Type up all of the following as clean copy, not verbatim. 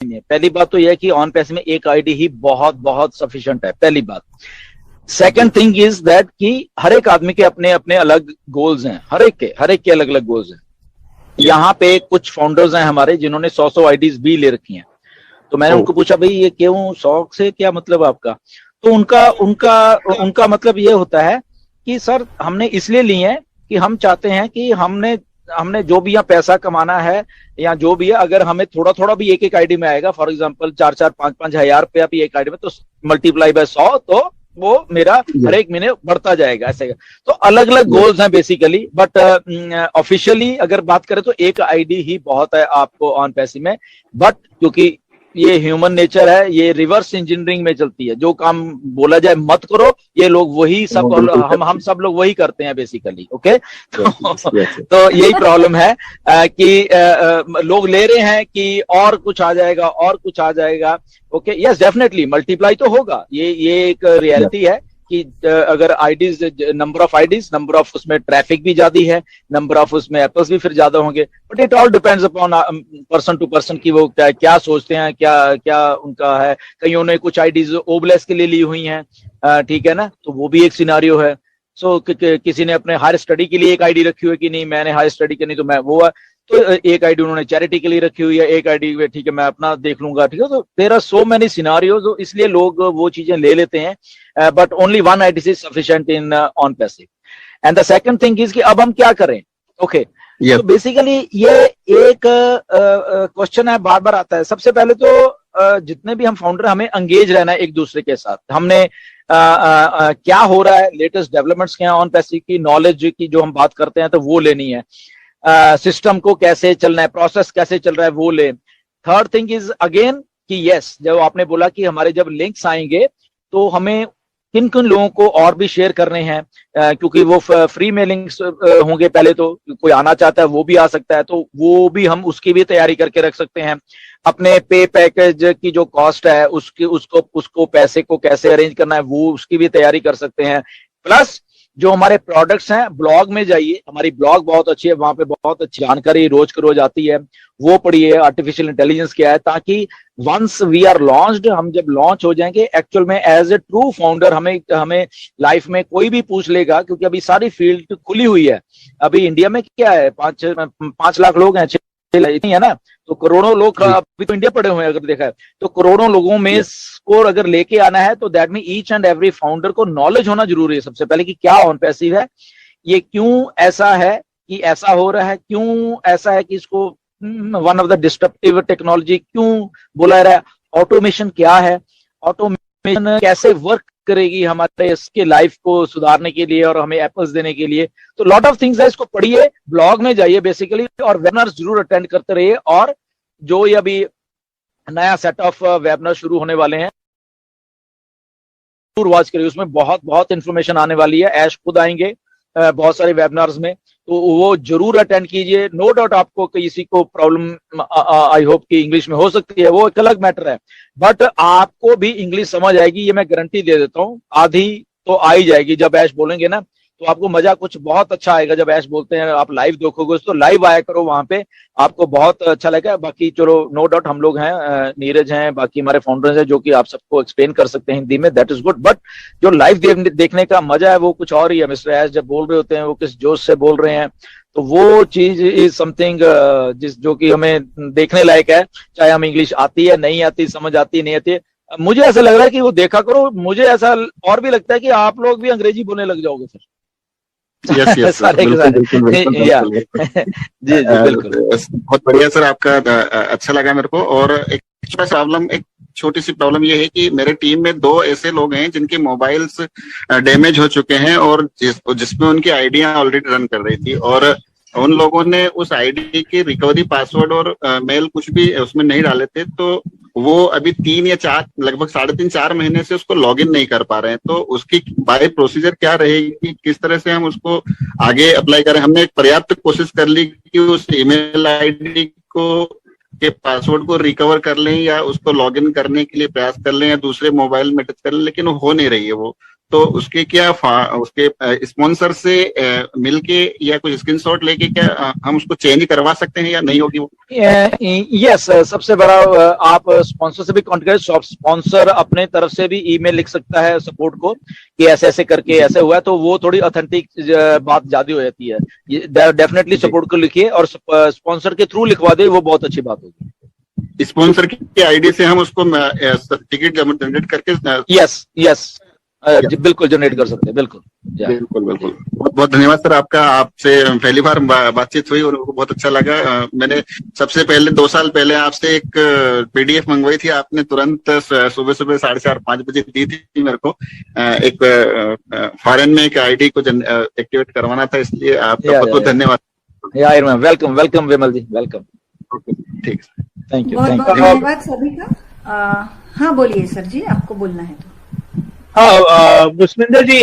नहीं है। पहली बात तो यह है कि ऑन पैसे में एक आईडी ही बहुत बहुत सफिशिएंट है, पहली बात। सेकंड थिंग इज दैट कि हर एक आदमी के अपने अपने अलग गोल्स हैं, हर एक के अलग अलग गोल्स हैं। यहाँ पे कुछ फाउंडर्स हैं हमारे जिन्होंने 100 आईडीज भी ले रखी हैं। तो मैंने उनको पूछा भाई ये क्यों, 100 से क्या मतलब आपका? तो उनका उनका उनका मतलब ये होता है कि सर हमने इसलिए ली है कि हम चाहते हैं कि हमने हमने जो भी यहाँ पैसा कमाना है या जो भी है, अगर हमें थोड़ा थोड़ा भी एक एक आईडी में आएगा, फॉर एग्जांपल 4-4, 5-5 हजार रुपया भी एक आईडी में, तो मल्टीप्लाई बाय 100, तो वो मेरा हर एक महीने बढ़ता जाएगा ऐसे। तो अलग अलग गोल्स हैं बेसिकली, बट ऑफिशियली अगर बात करें तो एक आईडी ही बहुत है आपको ऑन पैसे में। बट क्योंकि ये ह्यूमन नेचर है, ये रिवर्स इंजीनियरिंग में चलती है, जो काम बोला जाए मत करो, ये लोग वही सब, हम सब लोग वही करते हैं बेसिकली। ओके, तो यही प्रॉब्लम है कि लोग ले रहे हैं कि और कुछ आ जाएगा, और कुछ आ जाएगा। ओके, यस डेफिनेटली मल्टीप्लाई तो होगा, ये एक रियलिटी है कि अगर IDs, number of IDs, number of उसमें ट्रैफिक भी ज्यादा है, नंबर ऑफ उसमें एप्पल्स भी फिर ज्यादा होंगे। But it all depends upon person to person कि वो क्या सोचते हैं, क्या क्या उनका है। कईयों ने कुछ आईडीज ओबलेस के लिए ली हुई हैं, ठीक है ना, तो वो भी एक सिनारियो है। सो किसी ने अपने हायर स्टडी के लिए एक आईडी रखी हुई है कि नहीं मैंने हायर स्टडी करनी तो मैं वो है, तो एक आईडी उन्होंने चैरिटी के लिए रखी हुई है, एक आईडी ठीक है मैं अपना देख लूंगा, ठीक है। तो there are so many scenarios, इसलिए लोग वो चीजें ले लेते हैं। But only one ID is sufficient in on passive. And the second thing is कि अब हम क्या करें। ओके, तो बेसिकली ये एक क्वेश्चन है, बार बार आता है। सबसे पहले तो जितने भी हम फाउंडर, हमें एंगेज रहना है एक दूसरे के साथ। हमने क्या हो रहा है, लेटेस्ट डेवलपमेंट्स क्या है ऑन पैसिव की, नॉलेज की जो हम बात करते हैं तो वो लेनी है। सिस्टम को कैसे चलना है, प्रोसेस कैसे चल रहा है वो ले। थर्ड थिंग इज अगेन कि यस, जब आपने बोला कि हमारे जब लिंक्स आएंगे तो हमें किन किन लोगों को और भी शेयर करने हैं, क्योंकि वो फ्री में लिंक्स होंगे। पहले तो कोई आना चाहता है वो भी आ सकता है, तो वो भी हम उसकी भी तैयारी करके रख सकते हैं। अपने पे पैकेज की जो कॉस्ट है उसको पैसे को कैसे अरेंज करना है वो उसकी भी तैयारी कर सकते हैं। प्लस जो हमारे प्रोडक्ट्स हैं, ब्लॉग में जाइए, हमारी ब्लॉग बहुत अच्छी है, वहां पे बहुत अच्छी जानकारी रोज के रोज आती है, वो पढ़िए। आर्टिफिशियल इंटेलिजेंस क्या है, ताकि वंस वी आर लॉन्च्ड, हम जब लॉन्च हो जाएंगे एक्चुअल में एज ए ट्रू फाउंडर, हमें लाइफ में कोई भी पूछ लेगा, क्योंकि अभी सारी फील्ड खुली हुई है। अभी इंडिया में क्या है, 5 लाख लोग हैं, नहीं है ना, तो करोड़ों लोग अभी तो इंडिया पड़े हुए हैं अगर देखा है, तो करोड़ों लोगों में स्कोर अगर लेके आना है तो that mean each and every founder को नॉलेज होना जरूरी है सबसे पहले कि क्या ऑन पैसिव है, ये क्यों ऐसा है कि ऐसा हो रहा है, क्यों ऐसा है कि इसको one of the disruptive technology क्यों बोला रहा है, ऑटोमेशन क्या है, ऑटोमेशन कैसे वर्क करेगी हमारे इसके लाइफ को सुधारने के लिए और हमें एप्पल्स देने के लिए। तो लॉट ऑफ थिंग्स है, इसको पढ़िए, ब्लॉग में जाइए बेसिकली, और वेबिनार्स जरूर अटेंड करते रहिए। और जो ये अभी नया सेट ऑफ वेबिनार शुरू होने वाले हैं जरूर वॉच करिए, उसमें बहुत बहुत इंफॉर्मेशन आने वाली है। ऐश खुद आएंगे बहुत सारे वेबिनार्स में, तो वो जरूर अटेंड कीजिए। नो डाउट आपको किसी को प्रॉब्लम आई होप कि इंग्लिश में हो सकती है, वो एक अलग मैटर है, बट आपको भी इंग्लिश समझ आएगी, ये मैं गारंटी दे देता हूँ। आधी तो आ ही जाएगी जब ऐश बोलेंगे ना, तो आपको मजा कुछ बहुत अच्छा आएगा। जब ऐश बोलते हैं आप लाइव देखोगे तो लाइव आया करो, वहां पे आपको बहुत अच्छा लगेगा। बाकी चलो नो डाउट हम लोग हैं, नीरज हैं, बाकी हमारे फाउंडर्स हैं जो कि आप सबको एक्सप्लेन कर सकते हैं हिंदी में, दैट इज गुड। बट जो लाइव देखने का मजा है वो कुछ और ही है। मिस्टर ऐश जब बोल रहे होते हैं वो किस जोश से बोल रहे हैं, तो वो चीज इज समथिंग जो कि हमें देखने लायक है, चाहे हम इंग्लिश आती है नहीं आती, समझ आती है नहीं आती है। मुझे ऐसा लग रहा है कि वो देखा करो, मुझे ऐसा और भी लगता है कि आप लोग भी अंग्रेजी बोलने लग जाओगे फिर। यस यस सारे के सारे जी जी बिल्कुल। बहुत बढ़िया सर, आपका अच्छा लगा मेरे को। और एक छोटी सी प्रॉब्लम ये है कि मेरे टीम में 2 ऐसे लोग हैं जिनके मोबाइल्स डैमेज हो चुके हैं और जिसमें उनकी आईडियां ऑलरेडी रन कर रही थी, और उन लोगों ने उस आईडी की रिकवरी पासवर्ड और मेल कुछ भी उसमें नहीं डाले थे, तो वो अभी 3 या 4 लगभग 3.5-4 महीने से उसको लॉगिन नहीं कर पा रहे हैं। तो उसकी बाय प्रोसीजर क्या रहेगी, किस तरह से हम उसको आगे अप्लाई करें? हमने एक पर्याप्त कोशिश कर ली कि उस ईमेल आईडी को के पासवर्ड को रिकवर कर लें या उसको लॉगिन करने के लिए प्रयास कर लें या दूसरे मोबाइल में टच कर लें, लेकिन हो नहीं रही है वो। तो उसके क्या उसके स्पॉन्सर से मिलके या कुछ स्क्रीनशॉट लेके क्या हम उसको चेंज करवा सकते हैं या नहीं होगी वो? यस, सबसे बड़ा आप स्पॉन्सर से भी कांटेक्ट करें। स्पॉन्सर अपने तरफ से भी ईमेल लिख सकता है सपोर्ट को कि ऐसे ऐसे करके ऐसे हुआ है, तो वो थोड़ी ऑथेंटिक बात ज्यादा हो जाती है। डेफिनेटली सपोर्ट को लिखिए और स्पॉन्सर के थ्रू लिखवा दे, वो बहुत अच्छी बात होगी। स्पॉन्सर की आईडी से हम उसको टिकट जनरेट करके यस यस, जी बिल्कुल जनरेट कर सकते हैं, बिल्कुल बिल्कुल बिल्कुल। बहुत बहुत धन्यवाद सर आपका। आपसे पहली बार बातचीत हुई और उनको बहुत अच्छा लगा। मैंने सबसे पहले 2 साल पहले आपसे एक पीडीएफ मंगवाई थी, आपने तुरंत सुबह सुबह 4:30-5 बजे दी थी मेरे को। एक फॉरेन में एक आईडी को एक्टिवेट करवाना था, इसलिए आपका बहुत बहुत धन्यवाद। वेलकम वेलकम विमल जी, वेलकम। ओके, ठीक है, थैंक यू। बहुत बहुत धन्यवाद सभी का। हाँ बोलिए सर जी, आपको बोलना है तो। हाँ मुस्मिंदर जी,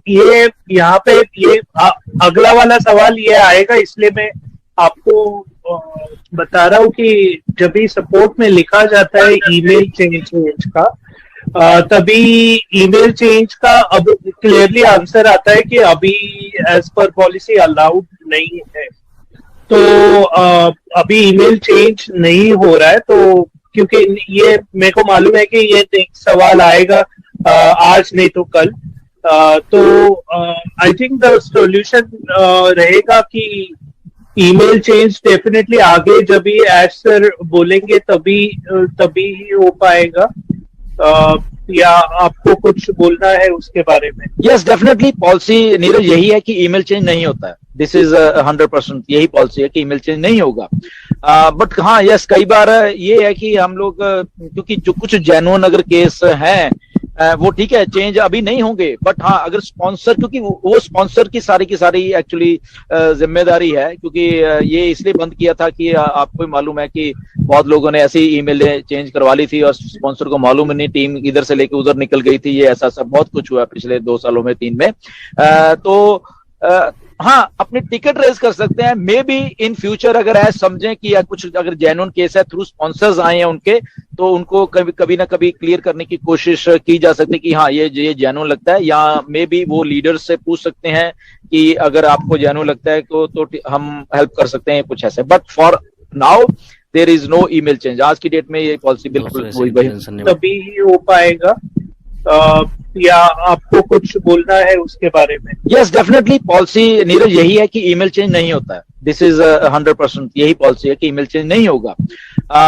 ये यहाँ पे ये अगला वाला सवाल ये आएगा, इसलिए मैं आपको बता रहा हूँ कि जब भी सपोर्ट में लिखा जाता है ईमेल चेंज का, तभी ईमेल चेंज का अब क्लियरली आंसर आता है कि अभी एज पर पॉलिसी अलाउड नहीं है। तो अभी ईमेल चेंज नहीं हो रहा है, तो क्योंकि ये मेरे को मालूम है कि ये सवाल आएगा आज नहीं तो कल, तो आई थिंक द सॉल्यूशन रहेगा कि ईमेल चेंज डेफिनेटली आगे जब भी एज सर बोलेंगे तभी ही हो पाएगा, या आपको कुछ बोलना है उसके बारे में? यस, डेफिनेटली पॉलिसी नीरज यही है कि ईमेल चेंज नहीं होता है। दिस इज 100% यही पॉलिसी है कि ईमेल चेंज नहीं होगा। बट हाँ यस, कई बार ये है कि हम लोग क्योंकि जो कुछ जेन्युइन अगर केस हैं वो ठीक है, चेंज अभी नहीं होंगे, बट हाँ अगर स्पॉन्सर, क्योंकि वो स्पॉन्सर की सारी एक्चुअली जिम्मेदारी है, क्योंकि ये इसलिए बंद किया था कि आपको मालूम है कि बहुत लोगों ने ऐसी ईमेल चेंज करवा ली थी और स्पॉन्सर को मालूम नहीं, टीम इधर से लेके उधर निकल गई थी। ये ऐसा सब बहुत कुछ हुआ पिछले 2 सालों में, 3 में। तो हाँ अपनी टिकट रेज कर सकते हैं। मे बी इन फ्यूचर अगर ऐसा समझें कि या कुछ अगर जेन्युइन केस है थ्रू स्पॉन्सर्स आए हैं उनके, तो उनको कभी ना कभी क्लियर करने की कोशिश की जा सकती है कि हाँ ये जेन्युइन लगता है, या मे बी वो लीडर्स से पूछ सकते हैं कि अगर आपको जेन्युइन लगता है तो हम हेल्प कर सकते हैं, कुछ ऐसे। But for now there is no email change. आज की डेट में ये पॉलिसी बिल्कुल तभी ही हो पाएगा, या आपको कुछ बोलना है उसके बारे में? यस, डेफिनेटली पॉलिसी नीरज यही है कि ईमेल चेंज नहीं होता है। दिस इज 100% यही पॉलिसी है कि ईमेल चेंज नहीं होगा।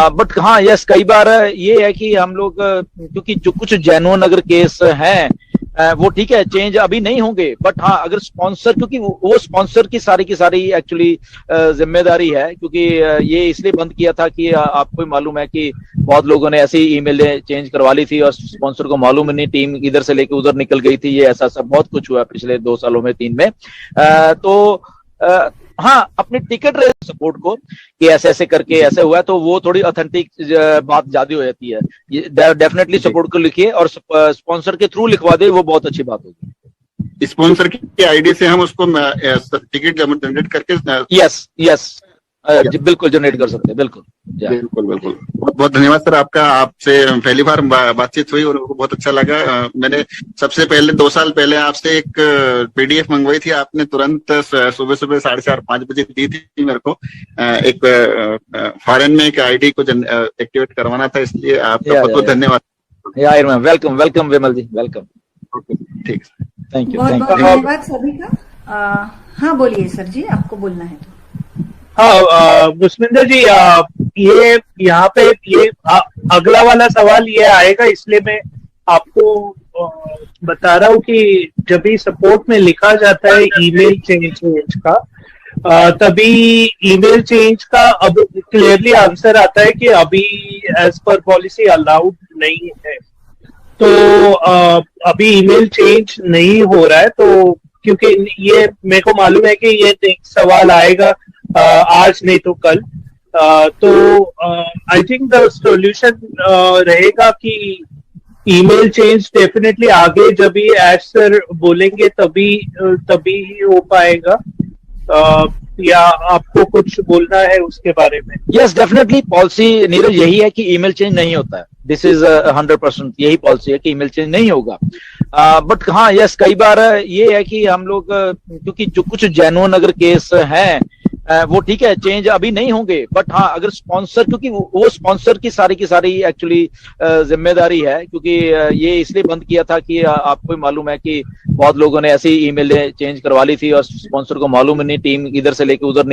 बट हाँ यस, कई बार ये है कि हम लोग क्योंकि जो कुछ जेन्युइन अगर केस हैं वो ठीक है, चेंज अभी नहीं होंगे, बट हाँ अगर स्पॉन्सर, क्योंकि वो स्पॉन्सर की सारी एक्चुअली जिम्मेदारी है, क्योंकि ये इसलिए बंद किया था कि आपको मालूम है कि बहुत लोगों ने ऐसी ईमेल चेंज करवा ली थी और स्पॉन्सर को मालूम नहीं, टीम इधर से लेके उधर निकल गई थी। ये ऐसा सब बहुत कुछ हुआ पिछले 2 सालों में, 3 में। तो हाँ अपनी टिकट रेज सपोर्ट को कि ऐसे ऐसे करके ऐसे हुआ है, तो वो थोड़ी ऑथेंटिक बात ज्यादा हो जाती है। डेफिनेटली सपोर्ट को लिखिए और स्पॉन्सर के थ्रू लिखवा दे, वो बहुत अच्छी बात होगी। स्पॉन्सर की आईडी से हम उसको टिकट जनरेट करके यस यस, जी बिल्कुल जनरेट कर सकते हैं, बिल्कुल बिल्कुल बिल्कुल। बहुत बहुत धन्यवाद सर आपका। आपसे पहली बार बातचीत हुई और उनको बहुत अच्छा लगा। मैंने सबसे पहले 2 साल पहले आपसे एक पीडीएफ मंगवाई थी, आपने तुरंत सुबह सुबह 4:30-5 बजे दी थी मेरे को। एक फॉरेन में एक आईडी को एक्टिवेट करवाना था, इसलिए आपका बहुत बहुत धन्यवाद। वेलकम वेलकम विमल जी, वेलकम। ओके, ठीक है, थैंक यू। बहुत बहुत धन्यवाद सभी का। हाँ बोलिए सर जी, आपको बोलना है तो। हाँ मुस्मिंदर जी, ये यहाँ पे ये अगला वाला सवाल ये आएगा, इसलिए मैं आपको बता रहा हूँ कि जब भी सपोर्ट में लिखा जाता है ईमेल चेंज का, तभी ईमेल चेंज का अब क्लियरली आंसर आता है कि अभी एज पर पॉलिसी अलाउड नहीं है। तो अभी ईमेल चेंज नहीं हो रहा है, तो क्योंकि ये मेरे को मालूम है कि ये सवाल आएगा आज नहीं तो कल, तो आई थिंक द सॉल्यूशन रहेगा कि ईमेल चेंज डेफिनेटली आगे जब भी एज सर बोलेंगे तभी ही हो पाएगा, या आपको कुछ बोलना है उसके बारे में? यस, डेफिनेटली पॉलिसी नीरज यही है कि ईमेल चेंज नहीं होता है। दिस इज 100% यही पॉलिसी है कि ईमेल चेंज नहीं होगा। बट हाँ यस, कई बार ये है कि हम लोग क्योंकि जो कुछ जेन्युइन अगर केस हैं वो ठीक है, चेंज अभी नहीं होंगे, बट हाँ अगर स्पॉन्सर, क्योंकि वो स्पॉन्सर की सारी एक्चुअली जिम्मेदारी है, क्योंकि ये इसलिए बंद किया था कि आपको मालूम है कि बहुत लोगों ने ऐसी ईमेल चेंज करवा ली थी और स्पॉन्सर को मालूम नहीं, टीम इधर से लेके उधर